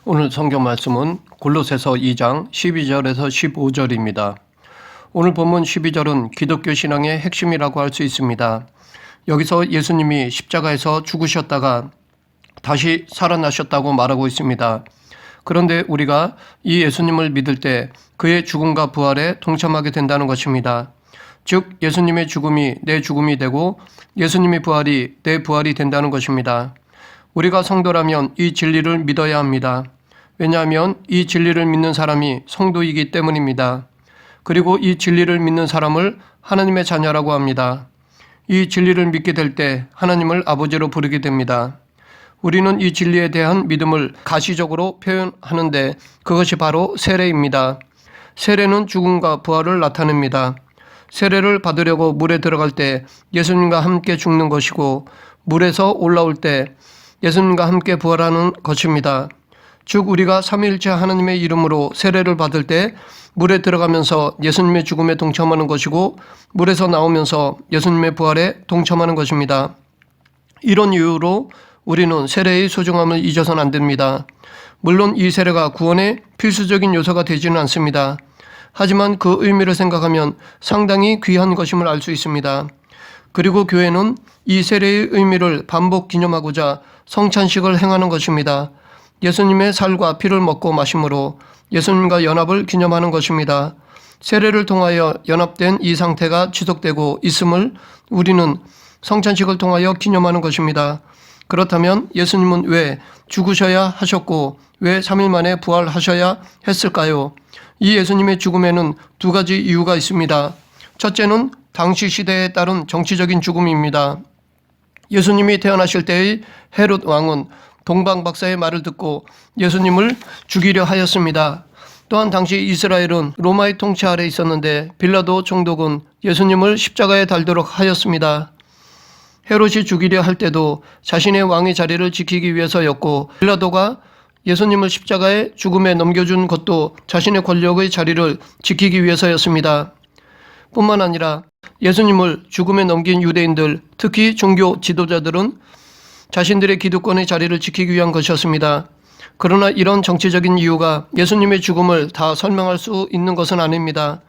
오늘 성경 말씀은 골로새서 2장 12절에서 15절입니다. 오늘 본문 12절은 기독교 신앙의 핵심이라고 할 수 있습니다. 여기서 예수님이 십자가에서 죽으셨다가 다시 살아나셨다고 말하고 있습니다. 그런데 우리가 이 예수님을 믿을 때 그의 죽음과 부활에 동참하게 된다는 것입니다. 즉 예수님의 죽음이 내 죽음이 되고 예수님의 부활이 내 부활이 된다는 것입니다. 우리가 성도라면 이 진리를 믿어야 합니다. 왜냐하면 이 진리를 믿는 사람이 성도이기 때문입니다. 그리고 이 진리를 믿는 사람을 하나님의 자녀라고 합니다. 이 진리를 믿게 될 때 하나님을 아버지로 부르게 됩니다. 우리는 이 진리에 대한 믿음을 가시적으로 표현하는데 그것이 바로 세례입니다. 세례는 죽음과 부활을 나타냅니다. 세례를 받으려고 물에 들어갈 때 예수님과 함께 죽는 것이고 물에서 올라올 때 예수님과 함께 부활하는 것입니다. 즉 우리가 삼위일체 하나님의 이름으로 세례를 받을 때 물에 들어가면서 예수님의 죽음에 동참하는 것이고 물에서 나오면서 예수님의 부활에 동참하는 것입니다. 이런 이유로 우리는 세례의 소중함을 잊어서는 안 됩니다. 물론 이 세례가 구원의 필수적인 요소가 되지는 않습니다. 하지만 그 의미를 생각하면 상당히 귀한 것임을 알 수 있습니다. 그리고 교회는 이 세례의 의미를 반복 기념하고자 성찬식을 행하는 것입니다. 예수님의 살과 피를 먹고 마심으로 예수님과 연합을 기념하는 것입니다. 세례를 통하여 연합된 이 상태가 지속되고 있음을 우리는 성찬식을 통하여 기념하는 것입니다. 그렇다면 예수님은 왜 죽으셔야 하셨고 왜 3일 만에 부활하셔야 했을까요? 이 예수님의 죽음에는 두 가지 이유가 있습니다. 첫째는 당시 시대에 따른 정치적인 죽음입니다. 예수님이 태어나실 때의 헤롯 왕은 동방 박사의 말을 듣고 예수님을 죽이려 하였습니다. 또한 당시 이스라엘은 로마의 통치 아래 있었는데 빌라도 총독은 예수님을 십자가에 달도록 하였습니다. 헤롯이 죽이려 할 때도 자신의 왕의 자리를 지키기 위해서였고 빌라도가 예수님을 십자가에 죽음에 넘겨준 것도 자신의 권력의 자리를 지키기 위해서였습니다. 뿐만 아니라 예수님을 죽음에 넘긴 유대인들, 특히 종교 지도자들은 자신들의 기득권의 자리를 지키기 위한 것이었습니다. 그러나 이런 정치적인 이유가 예수님의 죽음을 다 설명할 수 있는 것은 아닙니다.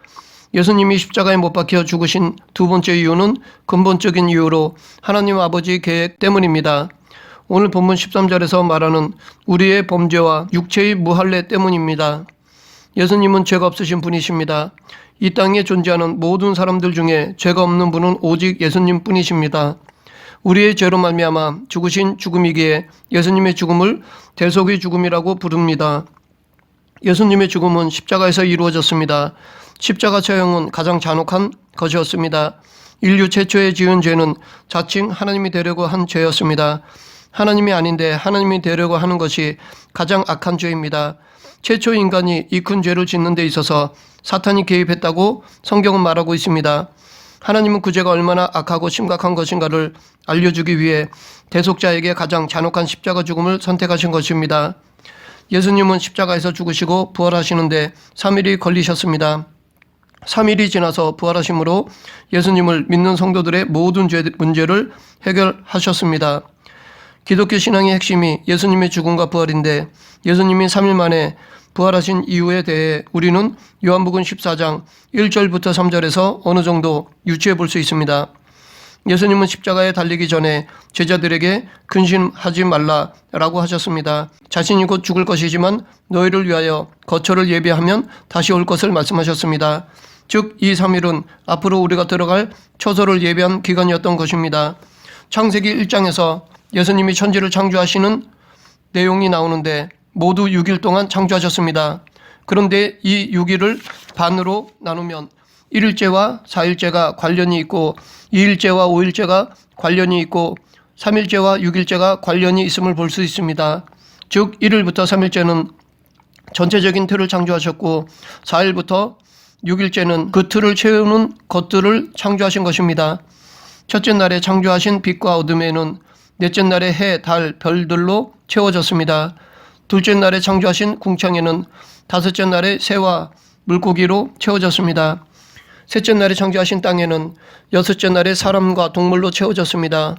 예수님이 십자가에 못 박혀 죽으신 두 번째 이유는 근본적인 이유로 하나님 아버지의 계획 때문입니다. 오늘 본문 13절에서 말하는 우리의 범죄와 육체의 무할례 때문입니다. 예수님은 죄가 없으신 분이십니다. 이 땅에 존재하는 모든 사람들 중에 죄가 없는 분은 오직 예수님 뿐이십니다. 우리의 죄로 말미암아 죽으신 죽음이기에 예수님의 죽음을 대속의 죽음이라고 부릅니다. 예수님의 죽음은 십자가에서 이루어졌습니다. 십자가 처형은 가장 잔혹한 것이었습니다. 인류 최초에 지은 죄는 자칭 하나님이 되려고 한 죄였습니다. 하나님이 아닌데 하나님이 되려고 하는 것이 가장 악한 죄입니다. 최초 인간이 이 큰 죄를 짓는 데 있어서 사탄이 개입했다고 성경은 말하고 있습니다. 하나님은 그 죄가 얼마나 악하고 심각한 것인가를 알려주기 위해 대속자에게 가장 잔혹한 십자가 죽음을 선택하신 것입니다. 예수님은 십자가에서 죽으시고 부활하시는데 3일이 걸리셨습니다. 3일이 지나서 부활하심으로 예수님을 믿는 성도들의 모든 문제를 해결하셨습니다. 기독교 신앙의 핵심이 예수님의 죽음과 부활인데 예수님이 3일 만에 부활하신 이유에 대해 우리는 요한복음 14장 1절부터 3절에서 어느 정도 유추해 볼 수 있습니다. 예수님은 십자가에 달리기 전에 제자들에게 근심하지 말라라고 하셨습니다. 자신이 곧 죽을 것이지만 너희를 위하여 거처를 예비하면 다시 올 것을 말씀하셨습니다. 즉 이 3일은 앞으로 우리가 들어갈 처소를 예비한 기간이었던 것입니다. 창세기 1장에서 예수님이 천지를 창조하시는 내용이 나오는데 모두 6일 동안 창조하셨습니다. 그런데 이 6일을 반으로 나누면 1일째와 4일째가 관련이 있고 2일째와 5일째가 관련이 있고 3일째와 6일째가 관련이 있음을 볼 수 있습니다. 즉 1일부터 3일째는 전체적인 틀을 창조하셨고 4일부터 6일째는 그 틀을 채우는 것들을 창조하신 것입니다. 첫째 날에 창조하신 빛과 어둠에는 넷째 날에 해, 달, 별들로 채워졌습니다. 둘째 날에 창조하신 궁창에는 다섯째 날에 새와 물고기로 채워졌습니다. 셋째 날에 창조하신 땅에는 여섯째 날에 사람과 동물로 채워졌습니다.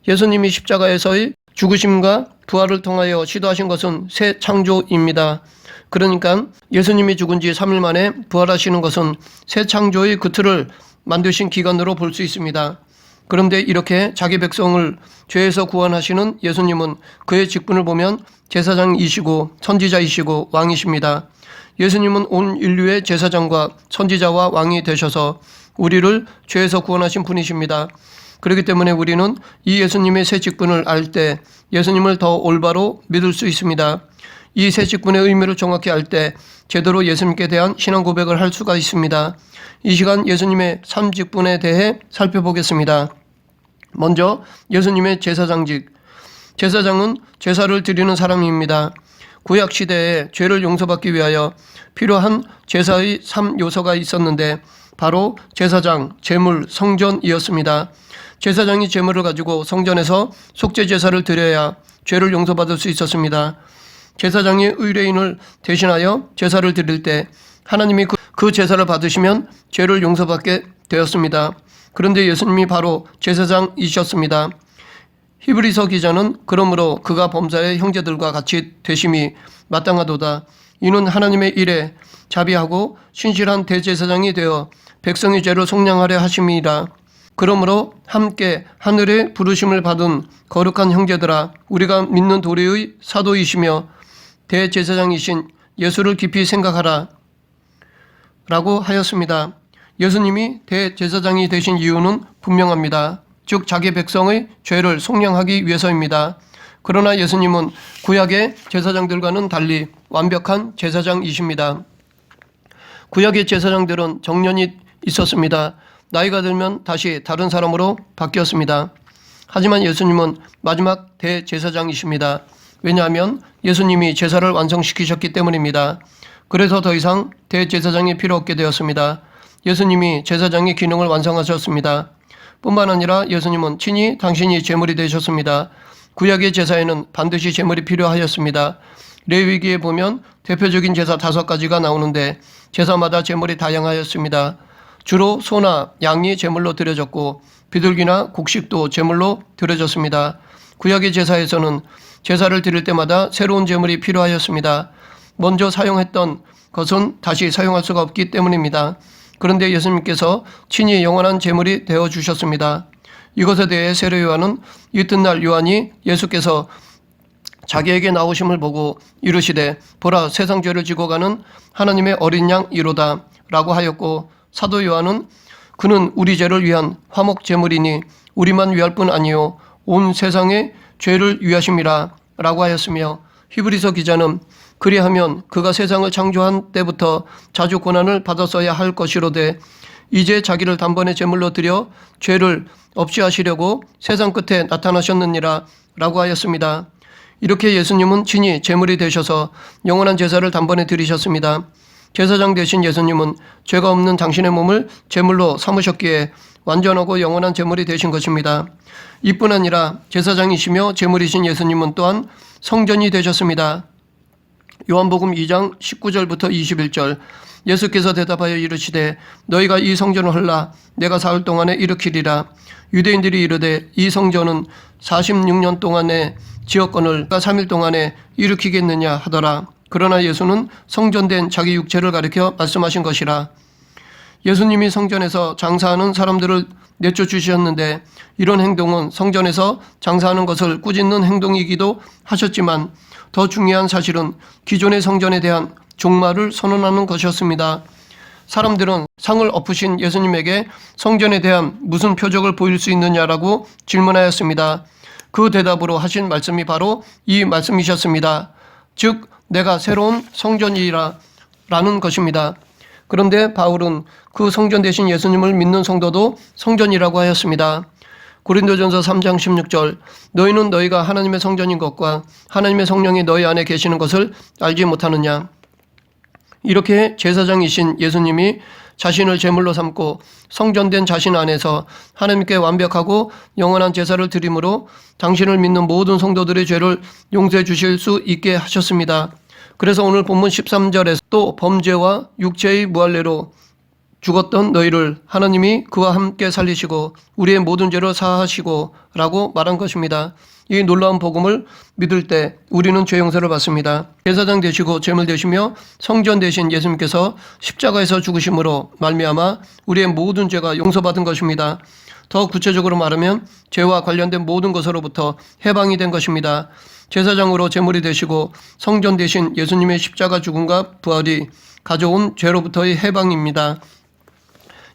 예수님이 십자가에서의 죽으심과 부활을 통하여 시도하신 것은 새 창조입니다. 그러니까 예수님이 죽은 지 3일 만에 부활하시는 것은 새 창조의 그 틀을 만드신 기간으로 볼 수 있습니다. 그런데 이렇게 자기 백성을 죄에서 구원하시는 예수님은 그의 직분을 보면 제사장이시고 선지자이시고 왕이십니다. 예수님은 온 인류의 제사장과 선지자와 왕이 되셔서 우리를 죄에서 구원하신 분이십니다. 그렇기 때문에 우리는 이 예수님의 새 직분을 알 때 예수님을 더 올바로 믿을 수 있습니다. 이 새 직분의 의미를 정확히 알 때 제대로 예수님께 대한 신앙 고백을 할 수가 있습니다. 이 시간 예수님의 3직분에 대해 살펴보겠습니다. 먼저 예수님의 제사장직. 제사장은 제사를 드리는 사람입니다. 구약 시대에 죄를 용서받기 위하여 필요한 제사의 3요소가 있었는데 바로 제사장, 제물, 성전이었습니다. 제사장이 제물을 가지고 성전에서 속죄 제사를 드려야 죄를 용서받을 수 있었습니다. 제사장이 의뢰인을 대신하여 제사를 드릴 때 하나님이 그 제사를 받으시면 죄를 용서받게 되었습니다. 그런데 예수님이 바로 제사장이셨습니다. 히브리서 기자는 그러므로 그가 범사의 형제들과 같이 되심이 마땅하도다. 이는 하나님의 일에 자비하고 신실한 대제사장이 되어 백성의 죄를 속량하려 하심이라. 그러므로 함께 하늘의 부르심을 받은 거룩한 형제들아, 우리가 믿는 도리의 사도이시며 대제사장이신 예수를 깊이 생각하라 라고 하였습니다. 예수님이 대제사장이 되신 이유는 분명합니다. 즉 자기 백성의 죄를 속량하기 위해서입니다. 그러나 예수님은 구약의 제사장들과는 달리 완벽한 제사장이십니다. 구약의 제사장들은 정년이 있었습니다. 나이가 들면 다시 다른 사람으로 바뀌었습니다. 하지만 예수님은 마지막 대제사장이십니다. 왜냐하면 예수님이 제사를 완성시키셨기 때문입니다. 그래서 더 이상 대제사장이 필요 없게 되었습니다. 예수님이 제사장의 기능을 완성하셨습니다. 뿐만 아니라 예수님은 친히 당신이 제물이 되셨습니다. 구약의 제사에는 반드시 제물이 필요하였습니다. 레위기에 보면 대표적인 제사 5가지가 나오는데 제사마다 제물이 다양하였습니다. 주로 소나 양이 제물로 드려졌고 비둘기나 곡식도 제물로 드려졌습니다. 구약의 제사에서는 제사를 드릴 때마다 새로운 제물이 필요하였습니다. 먼저 사용했던 것은 다시 사용할 수가 없기 때문입니다. 그런데 예수님께서 친히 영원한 제물이 되어주셨습니다. 이것에 대해 세례 요한은 이튿날 요한이 예수께서 자기에게 나오심을 보고 이르시되 보라 세상 죄를 지고 가는 하나님의 어린 양 이로다 라고 하였고, 사도 요한은 그는 우리 죄를 위한 화목 제물이니 우리만 위할 뿐 아니요 온 세상의 죄를 위하심이라 라고 하였으며, 히브리서 기자는 그리하면 그가 세상을 창조한 때부터 자주 고난을 받았어야 할 것이로되 이제 자기를 단번에 제물로 드려 죄를 없이 하시려고 세상 끝에 나타나셨느니라 라고 하였습니다. 이렇게 예수님은 친히 제물이 되셔서 영원한 제사를 단번에 드리셨습니다. 제사장 되신 예수님은 죄가 없는 당신의 몸을 제물로 삼으셨기에 완전하고 영원한 제물이 되신 것입니다. 이뿐 아니라 제사장이시며 제물이신 예수님은 또한 성전이 되셨습니다. 요한복음 2장 19절부터 21절, 예수께서 대답하여 이르시되 너희가 이 성전을 헐라 내가 사흘 동안에 일으키리라. 유대인들이 이르되 이 성전은 46년 동안에 지었거늘 3일 동안에 일으키겠느냐 하더라. 그러나 예수는 성전된 자기 육체를 가리켜 말씀하신 것이라. 예수님이 성전에서 장사하는 사람들을 내쫓으셨는데 이런 행동은 성전에서 장사하는 것을 꾸짖는 행동이기도 하셨지만 더 중요한 사실은 기존의 성전에 대한 종말을 선언하는 것이었습니다. 사람들은 상을 엎으신 예수님에게 성전에 대한 무슨 표적을 보일 수 있느냐라고 질문하였습니다. 그 대답으로 하신 말씀이 바로 이 말씀이셨습니다. 즉 내가 새로운 성전이라 라는 것입니다. 그런데 바울은 그 성전 되신 예수님을 믿는 성도도 성전이라고 하였습니다. 고린도전서 3장 16절, 너희는 너희가 하나님의 성전인 것과 하나님의 성령이 너희 안에 계시는 것을 알지 못하느냐. 이렇게 제사장이신 예수님이 자신을 제물로 삼고 성전된 자신 안에서 하나님께 완벽하고 영원한 제사를 드림으로 당신을 믿는 모든 성도들의 죄를 용서해 주실 수 있게 하셨습니다. 그래서 오늘 본문 13절에서 또 범죄와 육체의 무할례로 죽었던 너희를 하나님이 그와 함께 살리시고 우리의 모든 죄를 사하시고 라고 말한 것입니다. 이 놀라운 복음을 믿을 때 우리는 죄 용서를 받습니다. 제사장 되시고 제물 되시며 성전 되신 예수님께서 십자가에서 죽으심으로 말미암아 우리의 모든 죄가 용서받은 것입니다. 더 구체적으로 말하면 죄와 관련된 모든 것으로부터 해방이 된 것입니다. 제사장으로 제물이 되시고 성전 되신 예수님의 십자가 죽음과 부활이 가져온 죄로부터의 해방입니다.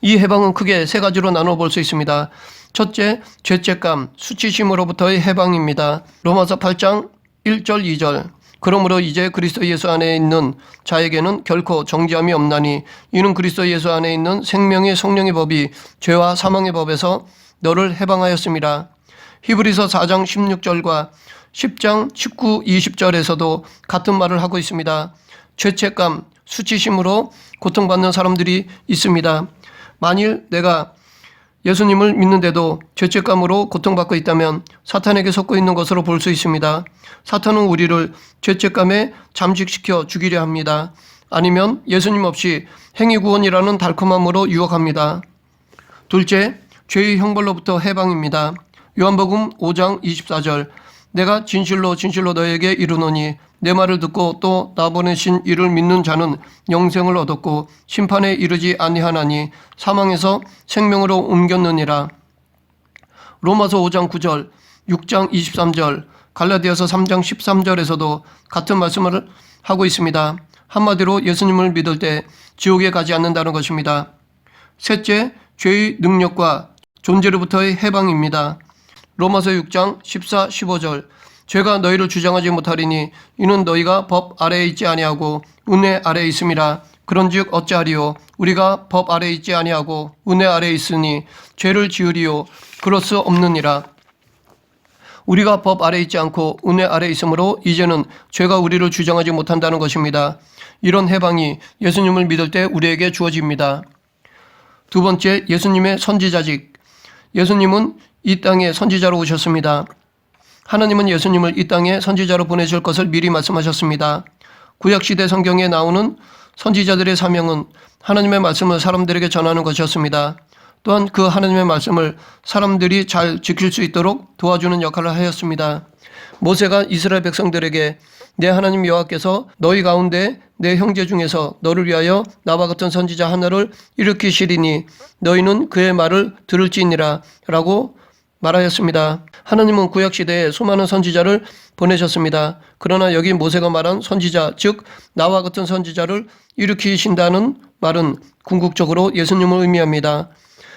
이 해방은 크게 세 가지로 나눠 볼 수 있습니다. 첫째, 죄책감, 수치심으로부터의 해방입니다. 로마서 8장 1절 2절. 그러므로 이제 그리스도 예수 안에 있는 자에게는 결코 정죄함이 없나니 이는 그리스도 예수 안에 있는 생명의 성령의 법이 죄와 사망의 법에서 너를 해방하였습니다. 히브리서 4장 16절과 10장 19, 20절에서도 같은 말을 하고 있습니다. 죄책감, 수치심으로 고통받는 사람들이 있습니다. 만일 내가 예수님을 믿는데도 죄책감으로 고통받고 있다면 사탄에게 속고 있는 것으로 볼 수 있습니다. 사탄은 우리를 죄책감에 잠식시켜 죽이려 합니다. 아니면 예수님 없이 행위구원이라는 달콤함으로 유혹합니다. 둘째, 죄의 형벌로부터 해방입니다. 요한복음 5장 24절. 내가 진실로 진실로 너에게 이르노니 내 말을 듣고 또 나 보내신 이를 믿는 자는 영생을 얻었고 심판에 이르지 아니하나니 사망에서 생명으로 옮겼느니라. 로마서 5장 9절, 6장 23절, 갈라디아서 3장 13절에서도 같은 말씀을 하고 있습니다. 한마디로 예수님을 믿을 때 지옥에 가지 않는다는 것입니다. 셋째, 죄의 능력과 존재로부터의 해방입니다. 로마서 6장 14, 15절. 죄가 너희를 주장하지 못하리니 이는 너희가 법 아래에 있지 아니하고 은혜 아래에 있음이라. 그런즉 어찌하리요? 우리가 법 아래에 있지 아니하고 은혜 아래에 있으니 죄를 지으리요? 그럴 수 없느니라. 우리가 법 아래에 있지 않고 은혜 아래에 있으므로 이제는 죄가 우리를 주장하지 못한다는 것입니다. 이런 해방이 예수님을 믿을 때 우리에게 주어집니다. 두 번째, 예수님의 선지자직. 예수님은 이 땅에 선지자로 오셨습니다. 하나님은 예수님을 이 땅에 선지자로 보내실 것을 미리 말씀하셨습니다. 구약시대 성경에 나오는 선지자들의 사명은 하나님의 말씀을 사람들에게 전하는 것이었습니다. 또한 그 하나님의 말씀을 사람들이 잘 지킬 수 있도록 도와주는 역할을 하였습니다. 모세가 이스라엘 백성들에게 내 하나님 여호와께서 너희 가운데 내 형제 중에서 너를 위하여 나와 같은 선지자 하나를 일으키시리니 너희는 그의 말을 들을지니라 라고 말하였습니다. 하나님은 구약시대에 수많은 선지자를 보내셨습니다. 그러나 여기 모세가 말한 선지자, 즉 나와 같은 선지자를 일으키신다는 말은 궁극적으로 예수님을 의미합니다.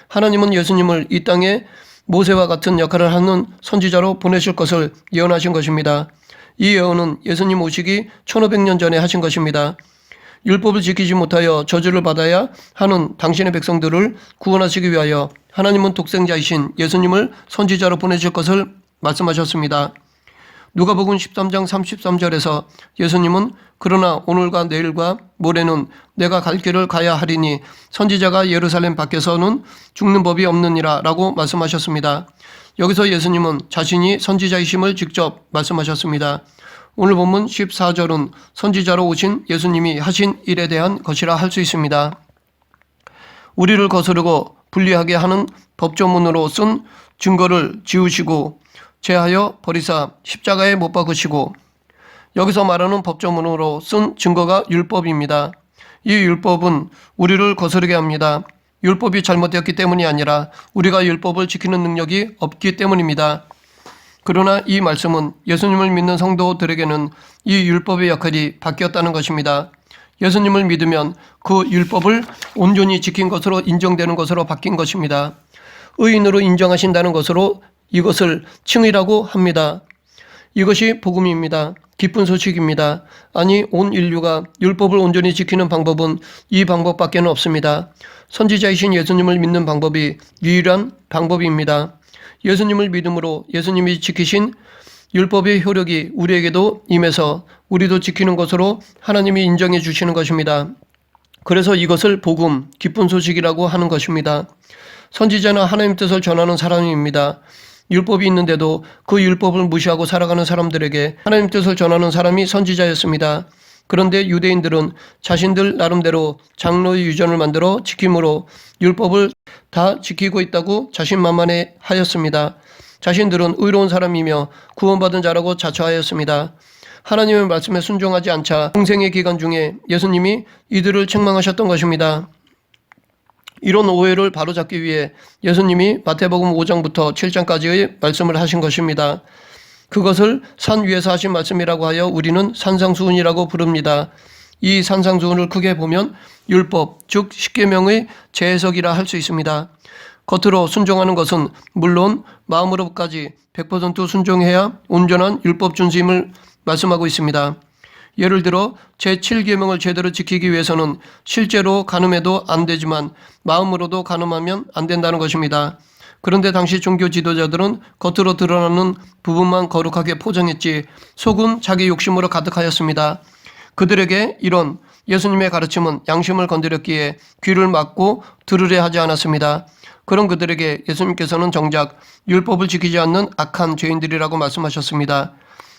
하나님은 예수님을 이 땅에 모세와 같은 역할을 하는 선지자로 보내실 것을 예언하신 것입니다. 이 예언은 예수님 오시기 1500년 전에 하신 것입니다. 율법을 지키지 못하여 저주를 받아야 하는 당신의 백성들을 구원하시기 위하여 하나님은 독생자이신 예수님을 선지자로 보내실 것을 말씀하셨습니다. 누가복음 13장 33절에서 예수님은 그러나 오늘과 내일과 모레는 내가 갈 길을 가야 하리니 선지자가 예루살렘 밖에서는 죽는 법이 없느니라 라고 말씀하셨습니다. 여기서 예수님은 자신이 선지자이심을 직접 말씀하셨습니다. 오늘 본문 14절은 선지자로 오신 예수님이 하신 일에 대한 것이라 할 수 있습니다. 우리를 거스르고 불리하게 하는 법조문으로 쓴 증거를 지우시고 제하여 버리사 십자가에 못 박으시고, 여기서 말하는 법조문으로 쓴 증거가 율법입니다. 이 율법은 우리를 거스르게 합니다. 율법이 잘못되었기 때문이 아니라 우리가 율법을 지키는 능력이 없기 때문입니다. 그러나 이 말씀은 예수님을 믿는 성도들에게는 이 율법의 역할이 바뀌었다는 것입니다. 예수님을 믿으면 그 율법을 온전히 지킨 것으로 인정되는 것으로 바뀐 것입니다. 의인으로 인정하신다는 것으로 이것을 칭의라고 합니다. 이것이 복음입니다. 기쁜 소식입니다. 아니, 온 인류가 율법을 온전히 지키는 방법은 이 방법밖에 없습니다. 선지자이신 예수님을 믿는 방법이 유일한 방법입니다. 예수님을 믿음으로 예수님이 지키신 율법의 효력이 우리에게도 임해서 우리도 지키는 것으로 하나님이 인정해 주시는 것입니다. 그래서 이것을 복음, 기쁜 소식이라고 하는 것입니다. 선지자는 하나님 뜻을 전하는 사람입니다. 율법이 있는데도 그 율법을 무시하고 살아가는 사람들에게 하나님 뜻을 전하는 사람이 선지자였습니다. 그런데 유대인들은 자신들 나름대로 장로의 유전을 만들어 지킴으로 율법을 다 지키고 있다고 자신만만해 하였습니다. 자신들은 의로운 사람이며 구원받은 자라고 자처하였습니다. 하나님의 말씀에 순종하지 않자 공생의 기간 중에 예수님이 이들을 책망하셨던 것입니다. 이런 오해를 바로잡기 위해 예수님이 마태복음 5장부터 7장까지의 말씀을 하신 것입니다. 그것을 산 위에서 하신 말씀이라고 하여 우리는 산상수훈이라고 부릅니다. 이 산상수훈을 크게 보면 율법, 즉 십계명의 재해석이라 할 수 있습니다. 겉으로 순종하는 것은 물론 마음으로까지 100% 순종해야 온전한 율법 준수임을 말씀하고 있습니다. 예를 들어 제7계명을 제대로 지키기 위해서는 실제로 간음해도 안 되지만 마음으로도 간음하면 안 된다는 것입니다. 그런데 당시 종교 지도자들은 겉으로 드러나는 부분만 거룩하게 포장했지 속은 자기 욕심으로 가득하였습니다. 그들에게 이런 예수님의 가르침은 양심을 건드렸기에 귀를 막고 들으려 하지 않았습니다. 그런 그들에게 예수님께서는 정작 율법을 지키지 않는 악한 죄인들이라고 말씀하셨습니다.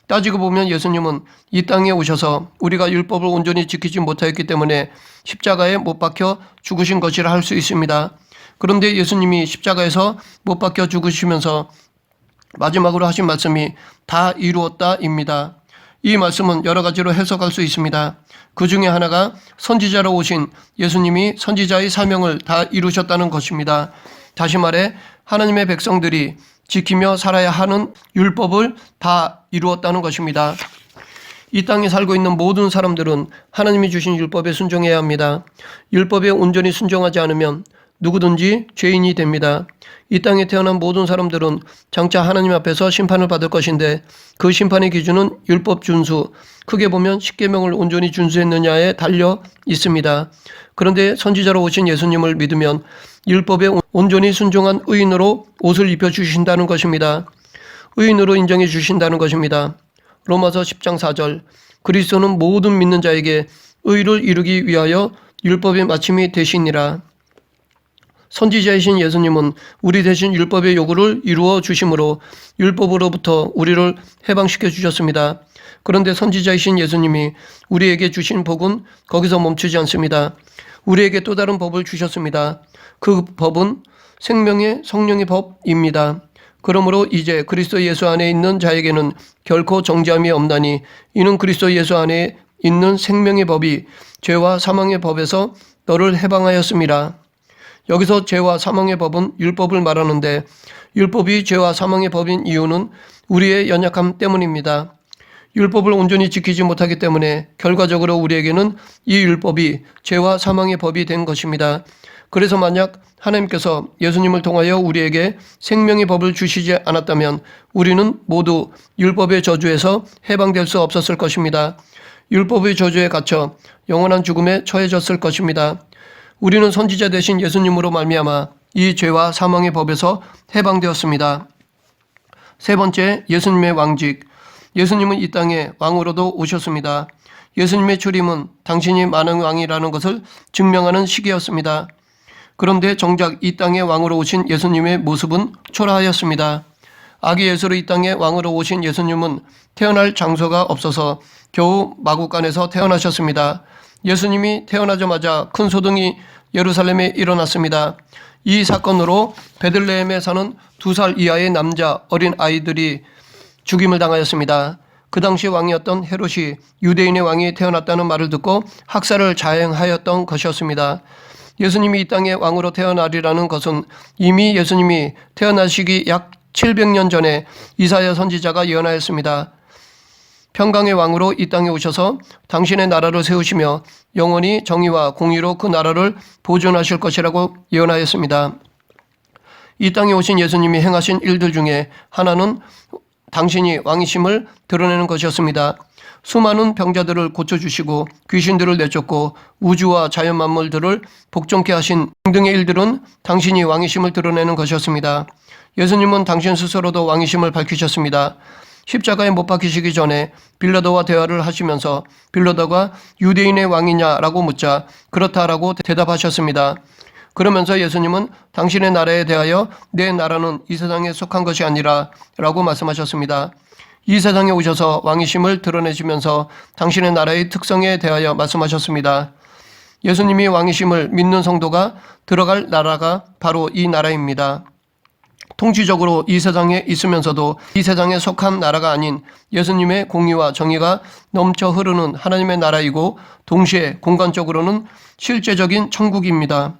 따지고 보면 예수님은 이 땅에 오셔서 우리가 율법을 온전히 지키지 못하였기 때문에 십자가에 못 박혀 죽으신 것이라 할 수 있습니다. 그런데 예수님이 십자가에서 못 박혀 죽으시면서 마지막으로 하신 말씀이 다 이루었다입니다. 이 말씀은 여러 가지로 해석할 수 있습니다. 그 중에 하나가 선지자로 오신 예수님이 선지자의 사명을 다 이루셨다는 것입니다. 다시 말해 하나님의 백성들이 지키며 살아야 하는 율법을 다 이루었다는 것입니다. 이 땅에 살고 있는 모든 사람들은 하나님이 주신 율법에 순종해야 합니다. 율법에 온전히 순종하지 않으면 누구든지 죄인이 됩니다. 이 땅에 태어난 모든 사람들은 장차 하나님 앞에서 심판을 받을 것인데 그 심판의 기준은 율법 준수, 크게 보면 십계명을 온전히 준수했느냐에 달려 있습니다. 그런데 선지자로 오신 예수님을 믿으면 율법에 온전히 순종한 의인으로 옷을 입혀주신다는 것입니다. 의인으로 인정해 주신다는 것입니다. 로마서 10장 4절 그리스도는 모든 믿는 자에게 의를 이루기 위하여 율법의 마침이 되시니라. 선지자이신 예수님은 우리 대신 율법의 요구를 이루어 주심으로 율법으로부터 우리를 해방시켜 주셨습니다. 그런데 선지자이신 예수님이 우리에게 주신 복은 거기서 멈추지 않습니다. 우리에게 또 다른 법을 주셨습니다. 그 법은 생명의 성령의 법입니다. 그러므로 이제 그리스도 예수 안에 있는 자에게는 결코 정죄함이 없나니 이는 그리스도 예수 안에 있는 생명의 법이 죄와 사망의 법에서 너를 해방하였습니다. 여기서 죄와 사망의 법은 율법을 말하는데 율법이 죄와 사망의 법인 이유는 우리의 연약함 때문입니다. 율법을 온전히 지키지 못하기 때문에 결과적으로 우리에게는 이 율법이 죄와 사망의 법이 된 것입니다. 그래서 만약 하나님께서 예수님을 통하여 우리에게 생명의 법을 주시지 않았다면 우리는 모두 율법의 저주에서 해방될 수 없었을 것입니다. 율법의 저주에 갇혀 영원한 죽음에 처해졌을 것입니다. 우리는 선지자 되신 예수님으로 말미암아 이 죄와 사망의 법에서 해방되었습니다. 세 번째, 예수님의 왕직. 예수님은 이 땅에 왕으로도 오셨습니다. 예수님의 출임은 당신이 만왕의 왕이라는 것을 증명하는 시기였습니다. 그런데 정작 이 땅에 왕으로 오신 예수님의 모습은 초라하였습니다. 아기 예수로 이 땅에 왕으로 오신 예수님은 태어날 장소가 없어서 겨우 마구간에서 태어나셨습니다. 예수님이 태어나자마자 큰 소동이 예루살렘에 일어났습니다. 이 사건으로 베들레헴에 사는 2살 이하의 남자 어린 아이들이 죽임을 당하였습니다. 그 당시 왕이었던 헤롯이 유대인의 왕이 태어났다는 말을 듣고 학살을 자행하였던 것이었습니다. 예수님이 이 땅에 왕으로 태어나리라는 것은 이미 예수님이 태어나시기 약 700년 전에 이사야 선지자가 예언하였습니다. 평강의 왕으로 이 땅에 오셔서 당신의 나라를 세우시며 영원히 정의와 공의로 그 나라를 보존하실 것이라고 예언하였습니다. 이 땅에 오신 예수님이 행하신 일들 중에 하나는 당신이 왕이심을 드러내는 것이었습니다. 수많은 병자들을 고쳐주시고 귀신들을 내쫓고 우주와 자연 만물들을 복종케 하신 등등의 일들은 당신이 왕이심을 드러내는 것이었습니다. 예수님은 당신 스스로도 왕이심을 밝히셨습니다. 십자가에 못 박히시기 전에 빌라도와 대화를 하시면서 빌라도가 유대인의 왕이냐라고 묻자 그렇다라고 대답하셨습니다. 그러면서 예수님은 당신의 나라에 대하여 내 나라는 이 세상에 속한 것이 아니라 라고 말씀하셨습니다. 이 세상에 오셔서 왕이심을 드러내시면서 당신의 나라의 특성에 대하여 말씀하셨습니다. 예수님이 왕이심을 믿는 성도가 들어갈 나라가 바로 이 나라입니다. 통치적으로 이 세상에 있으면서도 이 세상에 속한 나라가 아닌 예수님의 공의와 정의가 넘쳐 흐르는 하나님의 나라이고 동시에 공간적으로는 실제적인 천국입니다.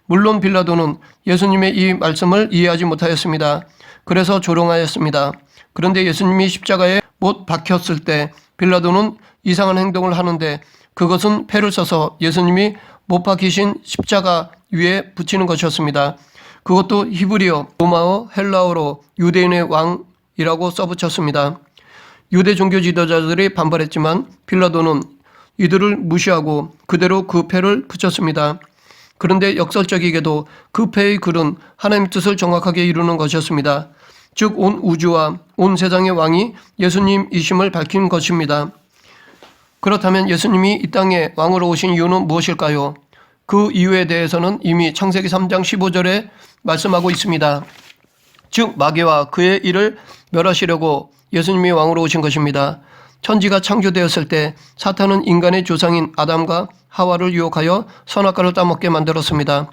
물론 빌라도는 예수님의 이 말씀을 이해하지 못하였습니다. 그래서 조롱하였습니다. 그런데 예수님이 십자가에 못 박혔을 때 빌라도는 이상한 행동을 하는데 그것은 패를 써서 예수님이 못 박히신 십자가 위에 붙이는 것이었습니다. 그것도 히브리어, 로마어, 헬라어로 유대인의 왕이라고 써붙였습니다. 유대 종교 지도자들이 반발했지만 빌라도는 이들을 무시하고 그대로 그 패를 붙였습니다. 그런데 역설적이게도 그 패의 글은 하나님의 뜻을 정확하게 이루는 것이었습니다. 즉 온 우주와 온 세상의 왕이 예수님이심을 밝힌 것입니다. 그렇다면 예수님이 이 땅에 왕으로 오신 이유는 무엇일까요? 그 이유에 대해서는 이미 창세기 3장 15절에 말씀하고 있습니다. 즉 마귀와 그의 일을 멸하시려고 예수님이 왕으로 오신 것입니다. 천지가 창조되었을 때 사탄은 인간의 조상인 아담과 하와를 유혹하여 선악과를 따먹게 만들었습니다.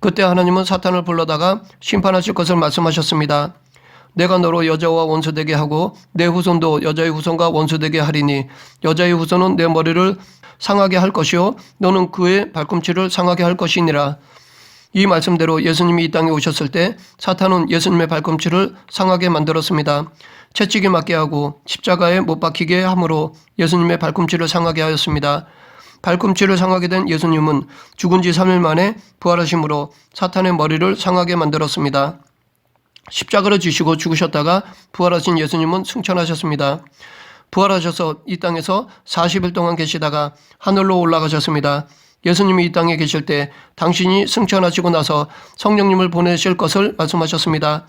그때 하나님은 사탄을 불러다가 심판하실 것을 말씀하셨습니다. 내가 너로 여자와 원수되게 하고 내 후손도 여자의 후손과 원수되게 하리니 여자의 후손은 내 머리를 상하게 할 것이요 너는 그의 발꿈치를 상하게 할 것이니라. 이 말씀대로 예수님이 이 땅에 오셨을 때 사탄은 예수님의 발꿈치를 상하게 만들었습니다. 채찍에 맞게 하고 십자가에 못 박히게 함으로 예수님의 발꿈치를 상하게 하였습니다. 발꿈치를 상하게 된 예수님은 죽은 지 3일 만에 부활하심으로 사탄의 머리를 상하게 만들었습니다. 십자가를 지시고 죽으셨다가 부활하신 예수님은 승천하셨습니다. 부활하셔서 이 땅에서 40일 동안 계시다가 하늘로 올라가셨습니다. 예수님이 이 땅에 계실 때 당신이 승천하시고 나서 성령님을 보내실 것을 말씀하셨습니다.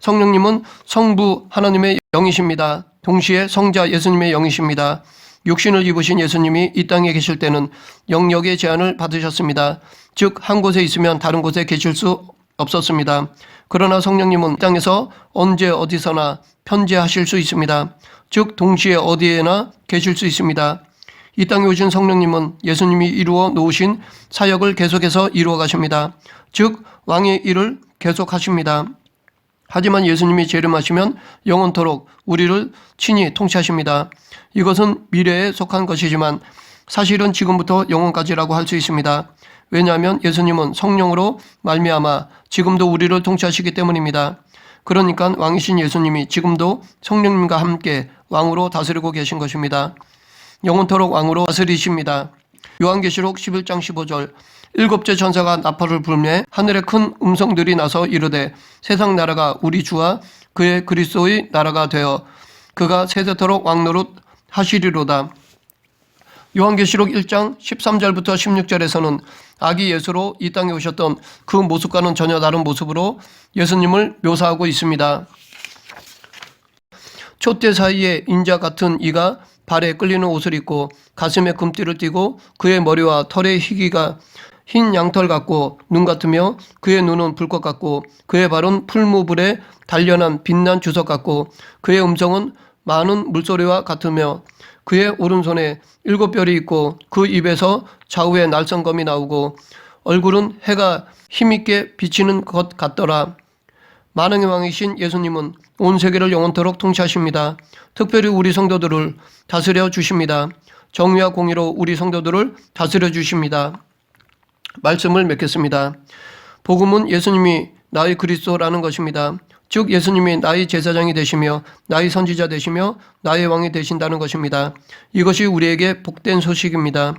성령님은 성부 하나님의 영이십니다. 동시에 성자 예수님의 영이십니다. 육신을 입으신 예수님이 이 땅에 계실 때는 영역의 제한을 받으셨습니다. 즉 한 곳에 있으면 다른 곳에 계실 수 없었습니다. 그러나 성령님은 이 땅에서 언제 어디서나 편재하실 수 있습니다. 즉 동시에 어디에나 계실 수 있습니다. 이 땅에 오신 성령님은 예수님이 이루어 놓으신 사역을 계속해서 이루어 가십니다. 즉 왕의 일을 계속하십니다. 하지만 예수님이 재림하시면 영원토록 우리를 친히 통치하십니다. 이것은 미래에 속한 것이지만 사실은 지금부터 영원까지라고 할 수 있습니다. 왜냐하면 예수님은 성령으로 말미암아 지금도 우리를 통치하시기 때문입니다. 그러니까 왕이신 예수님이 지금도 성령님과 함께 왕으로 다스리고 계신 것입니다. 영원토록 왕으로 다스리십니다. 요한계시록 11장 15절 일곱째 천사가 나팔을 불매 하늘에 큰 음성들이 나서 이르되 세상 나라가 우리 주와 그의 그리스도의 나라가 되어 그가 세세토록 왕노릇 하시리로다. 요한계시록 1장 13절부터 16절에서는 아기 예수로 이 땅에 오셨던 그 모습과는 전혀 다른 모습으로 예수님을 묘사하고 있습니다. 촛대 사이에 인자 같은 이가 발에 끌리는 옷을 입고 가슴에 금띠를 띠고 그의 머리와 털의 희기가 흰 양털 같고 눈 같으며 그의 눈은 불꽃 같고 그의 발은 풀무불에 단련한 빛난 주석 같고 그의 음성은 많은 물소리와 같으며 그의 오른손에 7별이 있고 그 입에서 좌우에 날성검이 나오고 얼굴은 해가 힘있게 비치는 것 같더라. 만왕의 왕이신 예수님은 온 세계를 영원토록 통치하십니다. 특별히 우리 성도들을 다스려 주십니다. 정의와 공의로 우리 성도들을 다스려 주십니다. 말씀을 맺겠습니다. 복음은 예수님이 나의 그리스도라는 것입니다. 즉 예수님이 나의 제사장이 되시며 나의 선지자 되시며 나의 왕이 되신다는 것입니다. 이것이 우리에게 복된 소식입니다.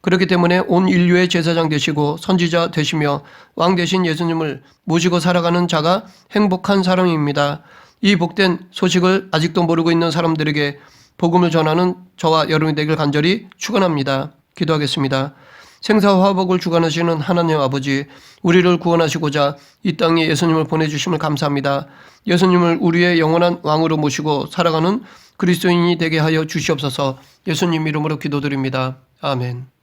그렇기 때문에 온 인류의 제사장 되시고 선지자 되시며 왕 되신 예수님을 모시고 살아가는 자가 행복한 사람입니다. 이 복된 소식을 아직도 모르고 있는 사람들에게 복음을 전하는 저와 여러분이 되길 간절히 축원합니다. 기도하겠습니다. 생사와 화복을 주관하시는 하나님 아버지, 우리를 구원하시고자 이 땅에 예수님을 보내주심을 감사합니다. 예수님을 우리의 영원한 왕으로 모시고 살아가는 그리스도인이 되게 하여 주시옵소서. 예수님 이름으로 기도드립니다. 아멘.